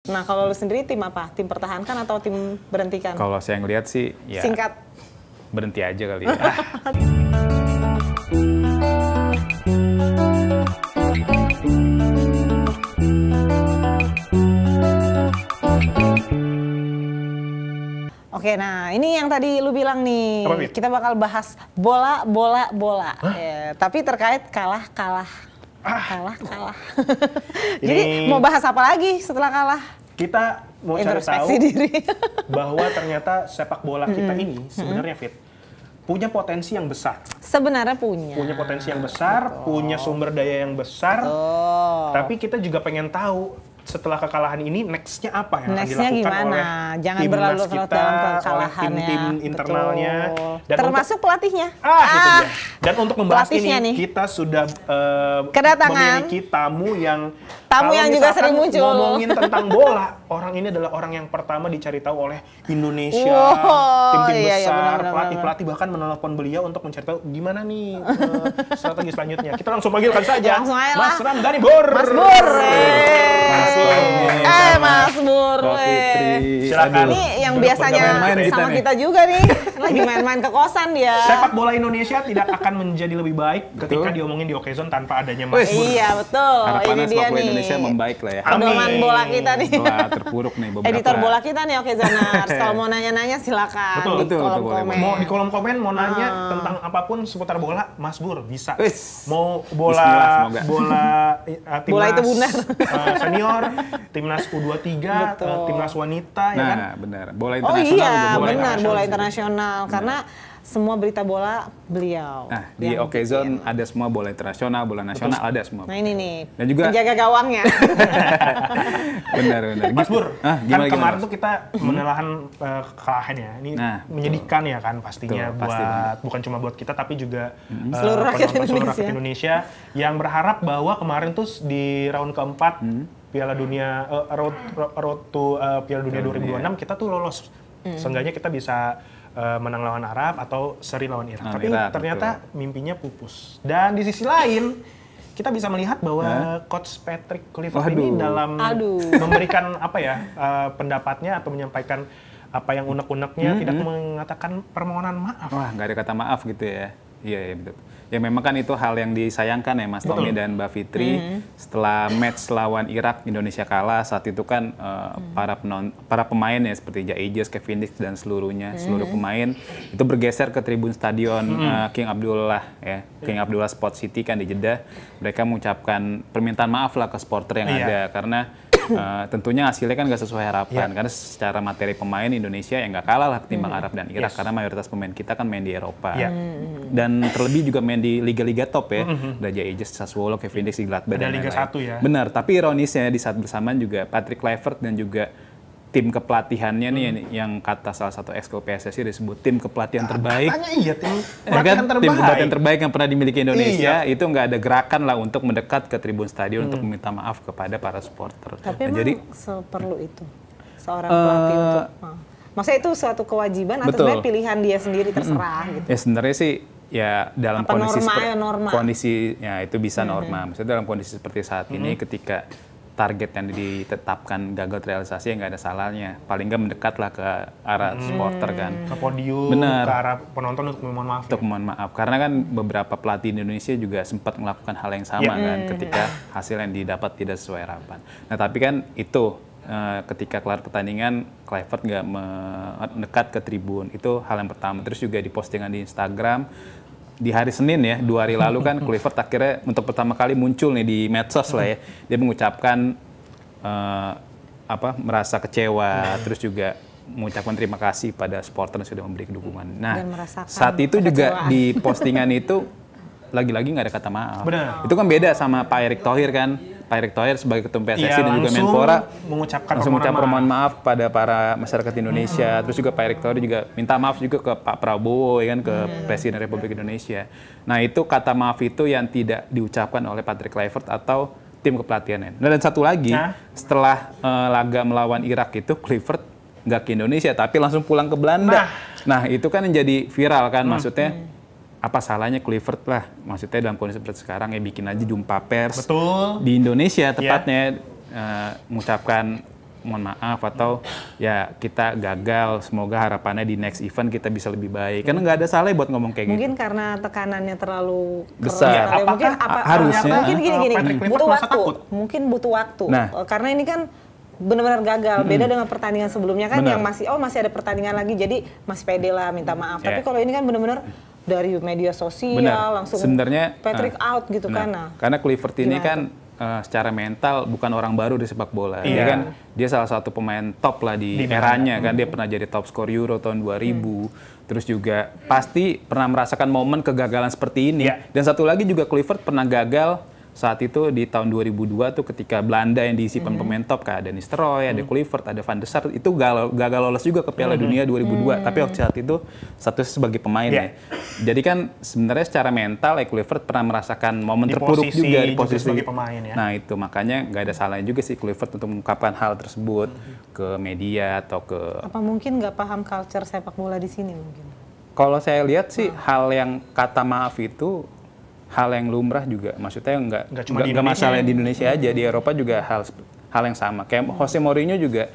Nah, kalau lu sendiri tim apa? Tim pertahankan atau tim berhentikan? Kalau saya ngelihat sih, ya Singkat. berhenti aja kali ya. Oke, nah ini yang tadi lu bilang nih, kita bakal bahas bola. Tapi terkait kalah. Jadi mau bahas apa lagi setelah kalah? Kita mau cari tahu diri. bahwa ternyata sepak bola kita ini sebenarnya Fit punya potensi yang besar. Sebenarnya punya potensi yang besar, punya sumber daya yang besar. Tapi kita juga pengen tahu setelah kekalahan ini next-nya apa yang akan dilakukan oleh Jangan timnas berlarut-larut dalam kekalahan oleh tim internalnya. Dan termasuk pelatihnya. Itu dia. Dan untuk membahas ini nih, kita sudah kedatangan memiliki tamu yang juga sering muncul. Ngomongin tentang bola, orang ini adalah orang yang pertama dicari tahu oleh Indonesia, tim-tim besar, pelatih-pelatih bahkan menelpon beliau untuk mencari tahu gimana nih strategi selanjutnya. Kita langsung panggilkan saja Mas Ramdhani Bur. Mas Bur. Mas Bur. Silakan. Ini yang biasanya sama kita juga nih. Lagi main-main ke kosan dia. Sepak bola Indonesia tidak akan menjadi lebih baik ketika diomongin di Okezone tanpa adanya Mas Bur. Iya, betul. Harapannya ini dia sepak bola nih. Indonesia membaik lah ya. Pedoman bola kita nih. Setelah terpuruk nih beberapa. Editor bola kita nih, Okezoners. Kalau mau nanya-nanya silakan. Betul. Komen. Mau di kolom komen mau nanya tentang apapun seputar bola, Mas Bur bisa. Mau bola timnas itu benar. Senior, timnas U23, timnas wanita ya kan? Nah, benar. Bola internasional bola internasional karena semua berita bola beliau. Nah, di Okezone ada semua bola internasional, bola nasional ada semua. Nah, ini nih. Dan juga penjaga gawangnya. benar. Mas Bur, gimana, kemarin tuh kita menelahan kekalahan ya. Ini menyedihkan ya kan pastinya bukan cuma buat kita tapi juga seluruh rakyat Indonesia yang berharap bahwa kemarin tuh di round keempat Piala Dunia road to Piala Dunia 2026 kita tuh lolos. Seenggaknya kita bisa menang lawan Arab atau seri lawan Irak. Tapi ternyata mimpinya pupus. Dan di sisi lain kita bisa melihat bahwa Coach Patrick Kluivert ini dalam memberikan pendapatnya atau menyampaikan apa yang unek-uneknya tidak mengatakan permohonan maaf. Wah, nggak ada kata maaf gitu ya. Iya, betul. Ya memang kan itu hal yang disayangkan ya Mas Tommy dan Mbak Fitri. Setelah match lawan Irak, Indonesia kalah. Saat itu kan para pemain ya seperti Jaijaz, Kevin Dix dan seluruh pemain itu bergeser ke tribun stadion King Abdullah ya. King Abdullah Sport City kan di Jeddah. Mereka mengucapkan permintaan maaf lah ke supporter yang ada karena tentunya hasilnya kan nggak sesuai harapan karena secara materi pemain Indonesia yang nggak kalah lah ketimbang Arab dan Irak karena mayoritas pemain kita kan main di Eropa dan terlebih juga main di liga-liga top ya, ada Jaijaz, Sassuolo, Kevin Dix di Gladbach dan Liga 1 ya. Benar, tapi ironisnya di saat bersamaan juga Patrick Kluivert dan juga tim kepelatihannya nih yang kata salah satu ex-ketua PSSI disebut tim kepelatihan terbaik. Tim pelatihan terbaik yang pernah dimiliki Indonesia itu nggak ada gerakan lah untuk mendekat ke tribun stadion untuk meminta maaf kepada para supporter. Tapi memang seperlu itu seorang pelatih untuk maksudnya itu suatu kewajiban atau sebenarnya pilihan dia sendiri terserah gitu. Ya sebenarnya sih ya dalam norma. kondisi ya itu bisa norma. Maksudnya dalam kondisi seperti saat ini ketika target yang ditetapkan gagal terrealisasi nggak ada salahnya. Paling nggak mendekatlah ke arah supporter kan. Ke podium, ke arah penonton untuk memohon maaf. Untuk mohon maaf. Karena kan beberapa pelatih Indonesia juga sempat melakukan hal yang sama kan ketika hasil yang didapat tidak sesuai harapan. Nah tapi kan itu ketika kelar pertandingan Kluivert nggak mendekat ke tribun. Itu hal yang pertama. Terus juga di postingan di Instagram di hari Senin ya, 2 hari lalu kan Kluivert akhirnya untuk pertama kali muncul nih di medsos lah ya. Dia mengucapkan merasa kecewa, terus juga mengucapkan terima kasih pada supporter yang sudah memberi dukungan. Nah, saat itu juga di postingan itu lagi-lagi nggak ada kata maaf. Benar. Itu kan beda sama Pak Erick Thohir kan. Pak Erick Thohir sebagai ketua PSSI dan juga Menpora langsung mengucapkan permohonan maaf pada para masyarakat Indonesia. Terus juga Pak Erick Thohir juga minta maaf juga ke Pak Prabowo ya kan, ke Presiden Republik Indonesia. Nah itu kata maaf itu yang tidak diucapkan oleh Patrick Kluivert atau tim kepelatihannya. Dan satu lagi, setelah laga melawan Irak itu Kluivert nggak ke Indonesia tapi langsung pulang ke Belanda. Nah itu kan yang jadi viral kan, maksudnya apa salahnya Kluivert lah, maksudnya dalam kondisi seperti sekarang ya bikin aja jumpa pers di Indonesia tepatnya mengucapkan mohon maaf atau ya kita gagal, semoga harapannya di next event kita bisa lebih baik. Karena nggak ada salah buat ngomong kayak mungkin gitu. karena tekanannya terlalu besar. keras, mungkin harusnya mungkin gini butuh waktu. takut. Mungkin butuh waktu. Nah, karena ini kan benar-benar gagal. Beda dengan pertandingan sebelumnya kan yang masih ada pertandingan lagi, jadi masih pede lah minta maaf. Tapi kalau ini kan benar-benar dari media sosial langsung sebenarnya Patrick out gitu kan. Nah, karena Kluivert ini kan secara mental bukan orang baru di sepak bola. Dia salah satu pemain top lah di eranya kan. Dia pernah jadi top skor Euro tahun 2000. Terus juga pasti pernah merasakan momen kegagalan seperti ini. Dan satu lagi juga Kluivert pernah gagal saat itu di tahun 2002 tuh ketika Belanda yang diisi pemain top kayak ada Nistelrooy, ada Kluivert, ada Van der Sar, itu gagal lolos juga ke Piala Dunia 2002. Tapi waktu saat itu statusnya sebagai pemain ya. Jadi kan sebenarnya secara mental Kluivert pernah merasakan momen terpuruk juga di posisi sebagai pemain ya. Nah itu makanya nggak ada salahnya juga sih Kluivert untuk mengungkapkan hal tersebut ke media atau ke. Apa mungkin nggak paham culture sepak bola di sini mungkin? Kalau saya lihat sih hal yang kata maaf itu hal yang lumrah juga, maksudnya nggak masalah di Indonesia aja, di Eropa juga hal yang sama. Kayak Jose Mourinho juga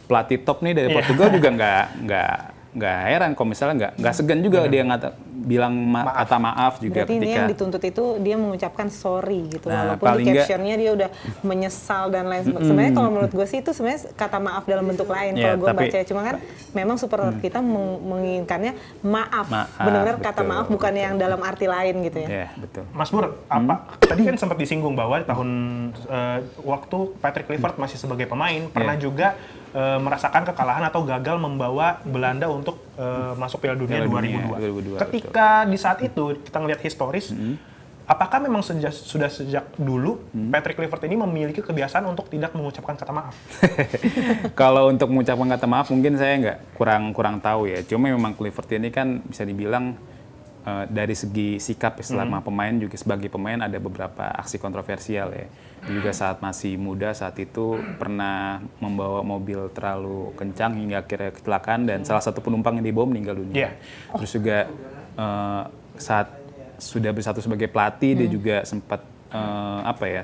pelatih top nih dari Portugal juga nggak heran kalau misalnya nggak segan juga dia bilang kata maaf juga. Berarti ketika ini yang dituntut itu dia mengucapkan sorry gitu, walaupun paling di captionnya dia udah menyesal dan lain sebagainya. Sebenarnya kalau menurut gue sih itu sebenarnya kata maaf dalam bentuk lain kalau gue baca. Cuma kan memang supporter kita menginginkannya maaf, benar-benar kata maaf bukan yang dalam arti lain gitu ya. Iya, betul. Mas Bur, tadi kan sempat disinggung bahwa tahun waktu Patrick Kluivert masih sebagai pemain pernah juga merasakan kekalahan atau gagal membawa Belanda untuk masuk Piala Dunia 2002. Ketika di saat itu kita ngelihat historis, apakah memang sudah sejak dulu Patrick Kluivert ini memiliki kebiasaan untuk tidak mengucapkan kata maaf? Kalau untuk mengucapkan kata maaf mungkin saya kurang tahu ya. Cuma memang Kluivert ini kan bisa dibilang dari segi sikap selama pemain juga sebagai pemain ada beberapa aksi kontroversial ya. Juga saat masih muda saat itu pernah membawa mobil terlalu kencang hingga akhirnya kecelakaan dan salah satu penumpang yang dibawa meninggal dunia. Terus juga saat sudah bersatu sebagai pelatih dia juga sempat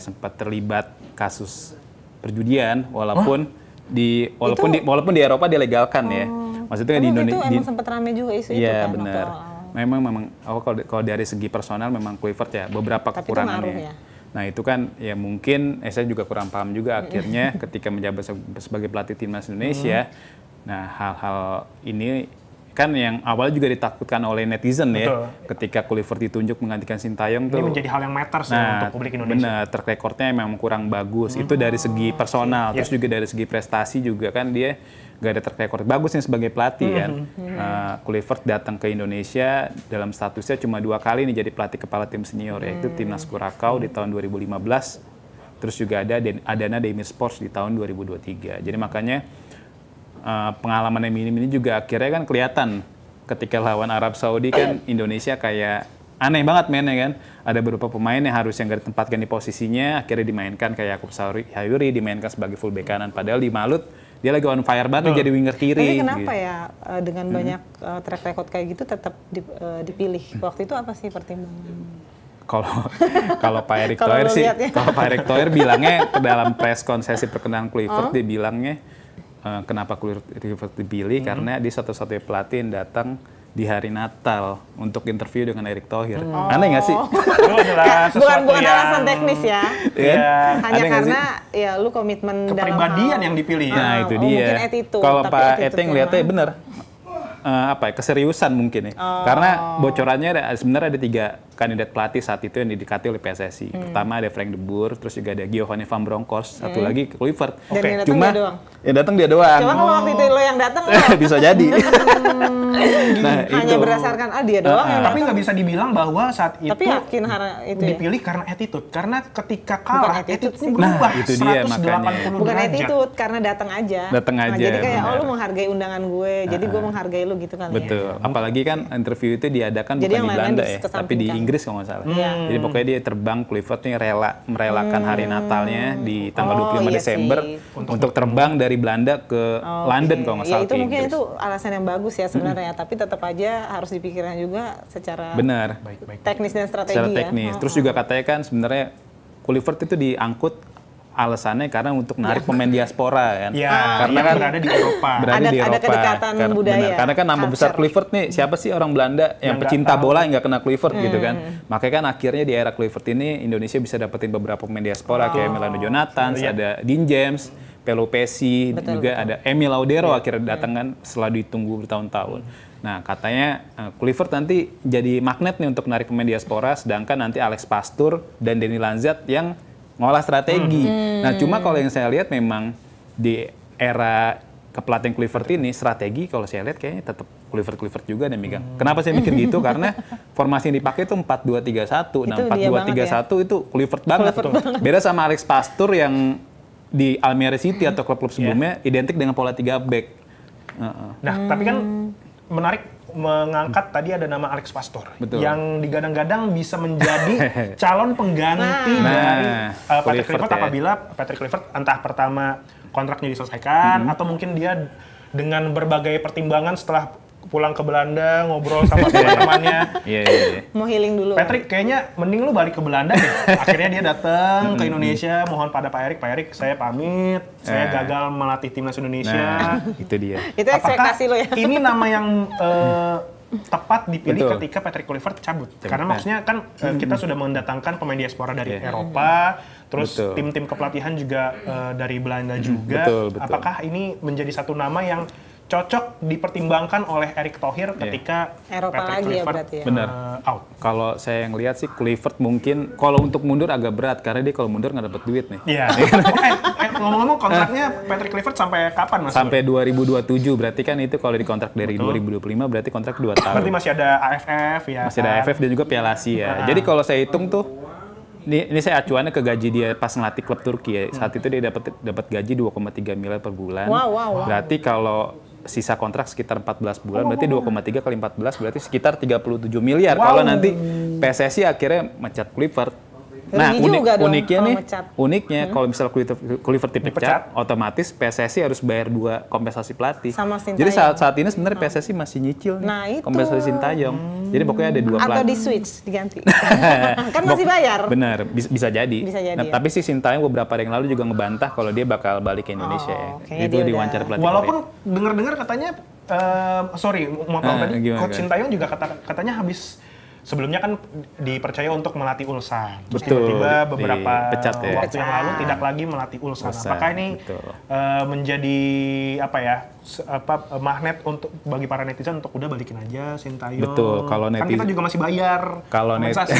sempat terlibat kasus perjudian walaupun di Eropa dilegalkan ya. Maksudnya di Indonesia itu emang sempat ramai juga isu itu kan. Iya benar. Memang kalau dari segi personal memang Kluivert ya beberapa kekurangannya. Nah itu kan ya mungkin saya juga kurang paham juga akhirnya ketika menjabat sebagai pelatih timnas Indonesia. Nah hal-hal ini kan yang awalnya juga ditakutkan oleh netizen ya ketika Kluivert ditunjuk menggantikan Sintayong tuh. Ini menjadi hal yang matters untuk publik Indonesia. Benar, track recordnya memang kurang bagus. Itu dari segi personal, terus juga dari segi prestasi juga kan dia gak ada track record bagus nih sebagai pelatih kan. Kluivert datang ke Indonesia dalam statusnya cuma 2 kali nih jadi pelatih kepala tim senior yaitu Timnas Curaçao di tahun 2015. Terus juga ada Adana Demirspor di tahun 2023. Jadi makanya pengalaman yang minim ini juga akhirnya kan kelihatan ketika lawan Arab Saudi kan Indonesia kayak aneh banget mainnya kan. Ada beberapa pemain yang harusnya nggak ditempatkan di posisinya akhirnya dimainkan kayak Yakub Sayuri dimainkan sebagai fullback kanan padahal di Malut dia lagi on fire banget jadi winger kiri. Tapi kenapa ya dengan banyak track record kayak gitu tetap dipilih? Waktu itu apa sih pertimbangan? Kalau Pak Erick Thohir sih, kalau Pak Erick Thohir bilangnya ke dalam press konferensi perkenalan Kluivert dia bilangnya kenapa Kluivert dipilih karena dia satu-satunya pelatih yang datang di hari Natal untuk interview dengan Erick Thohir. Aneh nggak sih? Bukan alasan teknis ya. Hanya karena ya lu komitmen kepribadian yang dipilih ya. Nah itu dia. Mungkin attitude. Kalau Pak Eteng lihatnya bener. Keseriusan mungkin ya. Karena bocorannya sebenarnya ada 3 kandidat pelatih saat itu yang didekati oleh PSSI. Pertama ada Frank de Boer, terus juga ada Giovanni Van Bronckhorst, satu lagi Kluivert. Cuma yang datang dia doang. Cuma kalau waktu itu lo yang datang bisa jadi. Nah, hanya berdasarkan dia doang. Tapi nggak bisa dibilang bahwa saat itu tapi yakin itu dipilih karena attitude. Karena ketika kalah attitude-nya berubah. Itu dia 180 makanya. Bukan attitude karena datang aja. Jadi kayak lu menghargai undangan gue, jadi gue menghargai lu gitu kan. Betul. Apalagi kan interview itu diadakan bukan di Belanda ya, tapi di Inggris kalau nggak salah. Jadi pokoknya dia terbang Kluivert nih merelakan hari Natalnya di tanggal 25 Desember untuk terbang dari Belanda ke London kalau nggak salah. Itu mungkin itu alasan yang bagus ya sebenarnya, tapi tetap aja harus dipikirkan juga secara baik. teknis dan strategi secara teknis. Terus juga katanya kan sebenarnya Kluivert itu diangkut alasannya karena untuk narik pemain diaspora kan. Karena kan berada di Eropa. Ada kedekatan budaya. Karena kan nama besar Kluivert nih, siapa sih orang Belanda yang pecinta bola yang nggak kenal Kluivert gitu kan. Makanya kan akhirnya di era Kluivert ini Indonesia bisa dapetin beberapa pemain diaspora kayak Milano Jonathan, ada Dean James, Pelo Pessi, juga ada Emil Laudero akhirnya datang kan setelah ditunggu bertahun-tahun. Nah katanya Kluivert nanti jadi magnet nih untuk narik pemain diaspora, sedangkan nanti Alex Pastoor dan Denny Lanzat yang ngolah strategi. Nah cuma kalau yang saya lihat memang di era kepelatihan Kluivert ini strategi kalau saya lihat kayaknya tetap Kluivert juga yang megang. Kenapa saya mikir gitu? Karena formasi yang dipakai itu 4-2-3-1. Nah 4-2-3-1 itu Kluivert banget. Beda sama Alex Pastoor yang di Almere City atau klub-klub sebelumnya identik dengan pola 3 back. Nah tapi kan menarik mengangkat tadi ada nama Alex Pastoor yang digadang-gadang bisa menjadi calon pengganti dari Patrick Kluivert apabila Patrick Kluivert entah pertama kontraknya diselesaikan atau mungkin dia dengan berbagai pertimbangan setelah pulang ke Belanda ngobrol sama teman-temannya mau healing dulu. Patrick kayaknya mending lu balik ke Belanda deh. Akhirnya dia datang ke Indonesia, mohon pada Pak Erik, saya pamit, saya gagal melatih timnas Indonesia. Itu dia. Itu ekspektasi lo ya. Ini nama yang tepat dipilih ketika Patrick Kluivert cabut. Karena maksudnya kan kita sudah mendatangkan pemain diaspora dari Eropa, terus tim-tim kepelatihan juga dari Belanda juga. Apakah ini menjadi satu nama yang cocok dipertimbangkan oleh Erick Thohir ketika Eropa Patrick lagi Kluivert out? Kalau saya yang lihat sih Kluivert mungkin kalau untuk mundur agak berat karena dia kalau mundur nggak dapat duit nih. Iya. Ngomong-ngomong kontraknya Patrick Kluivert sampai kapan Mas? Sampai 2027 berarti kan itu kalau dikontrak dari 2025 berarti kontrak 2 tahun. Berarti masih ada AFF ya. Masih ada AFF dan juga Piala Asia. Jadi kalau saya hitung tuh ini saya acuannya ke gaji dia pas ngelatih klub Turki ya. Saat itu dia dapat gaji 2,3 miliar per bulan. Wow. Berarti kalau sisa kontrak sekitar 14 bulan, berarti 2,3 kali 14 berarti sekitar 37 miliar. Kalau nanti PSSI akhirnya mecat Kluivert. Nah, uniknya kalau misal Kluivert dipecat, otomatis PSSI harus bayar 2 kompensasi pelatih. Sama Sintayong. Jadi saat ini sebenarnya PSSI masih nyicil nih kompensasi Sintayong. Jadi pokoknya ada 2 pelatih. Atau di switch diganti. Kan masih bayar. Benar, bisa jadi. Nah, tapi si Sintayong beberapa hari yang lalu juga ngebantah kalau dia bakal balik ke Indonesia ya. Itu diwawancara pelatih. Walaupun dengar-dengar katanya Coach Sintayong juga katanya habis sebelumnya kan dipercaya untuk melatih Ulsan. Terus tiba-tiba beberapa waktu yang lalu tidak lagi melatih Ulsan. Apakah ini menjadi magnet untuk bagi para netizen untuk udah balikin aja Sintayong? Betul. Kalau netizen kan kita juga masih bayar kompensasi.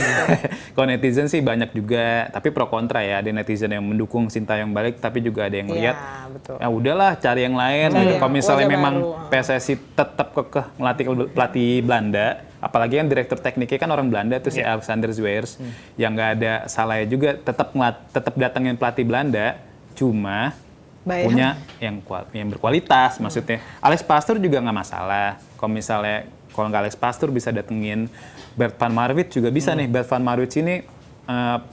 Kalau netizen sih banyak juga, tapi pro kontra ya. Ada netizen yang mendukung Sintayong balik, tapi juga ada yang lihat ya udahlah cari yang lain. Kalau misalnya memang PSSI tetap kekeh melatih pelatih Belanda, apalagi kan direktur tekniknya kan orang Belanda tuh si Alexander Zwiers, yang nggak ada salahnya juga tetap datangin pelatih Belanda, cuma punya yang berkualitas maksudnya. Alex Pastoor juga nggak masalah. Kalau nggak Alex Pastoor bisa datengin Bert van Marwijk juga bisa nih. Bert van Marwijk ini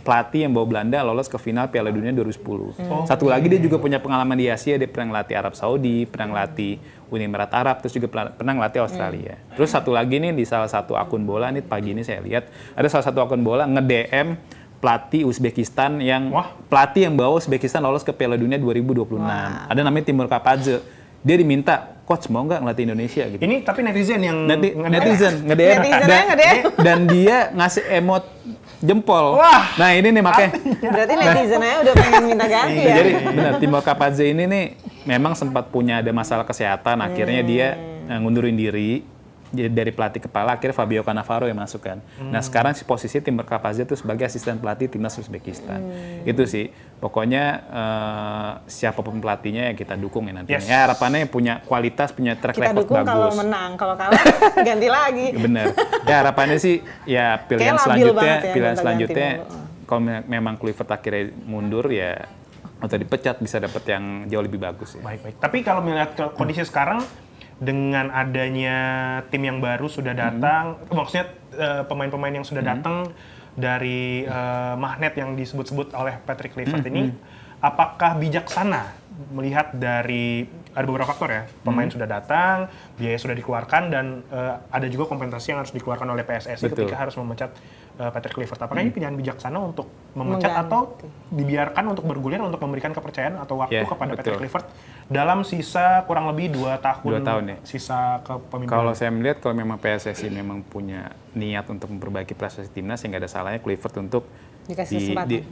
pelatih yang bawa Belanda lolos ke final Piala Dunia 2010. Satu lagi dia juga punya pengalaman di Asia, dia pernah ngelatih Arab Saudi, pernah ngelatih Uni Emirat Arab, terus juga pernah ngelatih Australia. Terus satu lagi nih di salah satu akun bola nih pagi ini saya lihat ada salah satu akun bola nge-DM pelatih Uzbekistan yang pelatih yang bawa Uzbekistan lolos ke Piala Dunia 2026. Ada namanya Timur Kapadze. Dia diminta, coach mau nggak ngelatih Indonesia gitu. Ini tapi netizen yang netizen nge-DM dan dia ngasih emot jempol. Nah ini nih makanya. Berarti netizennya udah pengen minta ganti ya. Jadi benar Timur Kapadze ini nih memang sempat punya ada masalah kesehatan, akhirnya dia ngundurin diri dari pelatih kepala, akhirnya Fabio Cannavaro yang masuk kan. Nah sekarang si posisi Timur Kapadze itu sebagai asisten pelatih timnas Uzbekistan. Itu sih pokoknya siapapun pelatihnya ya kita dukung ya nantinya. Ya harapannya punya kualitas, punya track record bagus. Kita dukung kalau menang, kalau kalah ganti lagi. Bener. Ya harapannya sih ya pilihan selanjutnya kalau memang Kluivert akhirnya mundur ya atau dipecat bisa dapat yang jauh lebih bagus ya. Baik. Tapi kalau melihat kondisi sekarang dengan adanya tim yang baru sudah datang, maksudnya pemain-pemain yang sudah datang dari magnet yang disebut-sebut oleh Patrick Kluivert ini, apakah bijaksana melihat dari ada beberapa faktor ya, pemain sudah datang, biaya sudah dikeluarkan dan ada juga kompensasi yang harus dikeluarkan oleh PSSI ketika harus memecat Patrick Kluivert. Apakah ini pilihan bijaksana untuk memecat atau dibiarkan untuk bergulir untuk memberikan kepercayaan atau waktu kepada Patrick Kluivert dalam sisa kurang lebih 2 tahun ya. Sisa kepemimpinan? Kalau saya melihat kalau memang PSSI memang punya niat untuk memperbaiki prestasi timnas, yang nggak ada salahnya Kluivert untuk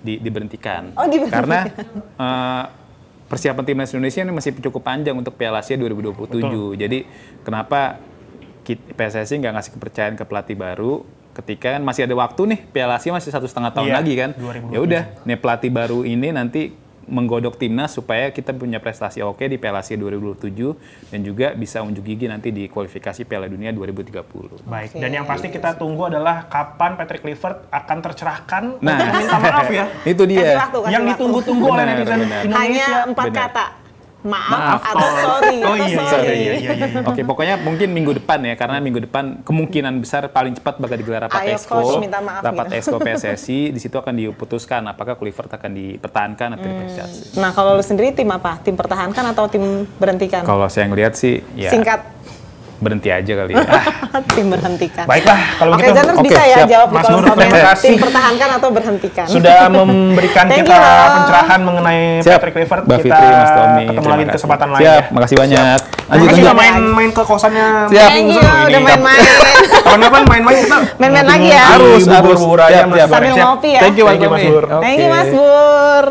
diberhentikan. Karena persiapan timnas Indonesia ini masih cukup panjang untuk Piala Asia 2027. Betul. Jadi kenapa PSSI nggak ngasih kepercayaan ke pelatih baru ketika kan masih ada waktu nih, Piala Asia masih 1,5 tahun lagi kan. Ya udah, nih pelatih baru ini nanti menggodok timnas supaya kita punya prestasi oke di Piala Asia 2027 dan juga bisa unjuk gigi nanti di kualifikasi Piala Dunia 2030. Baik, dan yang pasti kita tunggu adalah kapan Patrick Kluivert akan tercerahkan untuk minta maaf ya. Itu dia. Yang ditunggu-tunggu oleh netizen Indonesia. Hanya 4 kata. Maaf atau sorry. Iya. Oke, pokoknya mungkin minggu depan ya, karena minggu depan kemungkinan besar paling cepat bakal digelar rapat Exco, rapat Exco PSSI. Di situ akan diputuskan apakah Kluivert akan dipertahankan atau dipecat. Nah, kalau lu sendiri tim apa? Tim pertahankan atau tim berhentikan? Kalau saya ngelihat sih, ya singkat. Berhenti aja kali ya. Tim berhentikan. Baiklah, kalau gitu. Oke, bisa ya jawab di kolom komen tim pertahankan atau berhentikan. Sudah memberikan kita pencerahan mengenai Patrick Kluivert. Kita ketemu lagi di kesempatan lain. Siap, makasih banyak. Lanjut juga main ke kosannya. Siap. Udah main-main. Kapan-kapan main-main kita. Main-main lagi ya. Harus bubur ayam sambil ngopi ya. Thank you Mas Bur. Thank you Mas Bur.